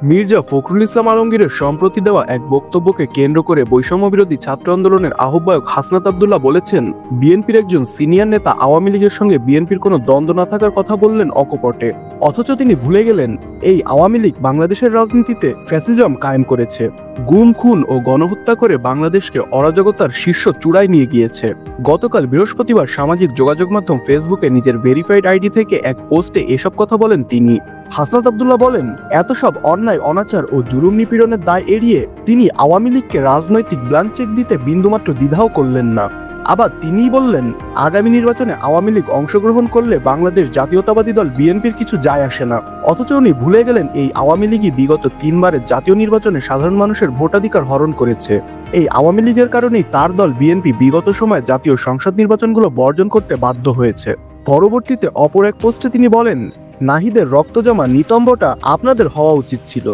মির্জা ফখরুল ইসলাম আলমগীরের সম্প্রতি দেওয়া এক বক্তব্যকে কেন্দ্র করে বৈষম্যবিরোধী ছাত্র আন্দোলনের আহ্বায়ক হাসনাত আব্দুল্লাহ বলেছেন, বিএনপির একজন সিনিয়র নেতা আওয়ামী লীগের সঙ্গে বিএনপির কোনো দ্বন্দ্ব না থাকার কথা বললেন অকপটে। অথচ তিনি ভুলে গেলেন এই আওয়ামী লীগ বাংলাদেশের রাজনীতিতে ফ্যাসিজম কায়েম করেছে, গুম খুন ও গণহত্যা করে বাংলাদেশকে অরাজকতার শীর্ষ চূড়ায় নিয়ে গিয়েছে। গতকাল বৃহস্পতিবার সামাজিক যোগাযোগ মাধ্যম ফেসবুকে নিজের ভেরিফাইড আইডি থেকে এক পোস্টে এসব কথা বলেন তিনি। হাসনাত আব্দুল্লাহ বলেন, এত সব অন্যায় অনাচার ও জুলুম নিপীড়নের দায় এড়িয়ে তিনি আওয়ামী লীগকে রাজনৈতিক ব্ল্যাঙ্ক চেক দিতে বিন্দুমাত্র দ্বিধাও করলেন না। আবার তিনিই বললেন, আগামী নির্বাচনে আওয়ামী লীগ অংশগ্রহণ করলে বাংলাদেশ জাতীয়তাবাদী দল বিএনপির কিছু যায় আসে না। অথচ উনি ভুলে গেলেন এই আওয়ামী লীগই বিগত 3 বারের জাতীয় নির্বাচনে সাধারণ মানুষের ভোটাধিকার হরণ করেছে। এই আওয়ামী লীগের কারণেই তার দল বিএনপি বিগত সময়ে জাতীয় সংসদ নির্বাচনগুলো বর্জন করতে বাধ্য হয়েছে। পরবর্তীতে অপর এক পোস্টে তিনি বলেন, নাহিদের রক্ত জমা নিতম্বটা আপনাদের হওয়া উচিত ছিল।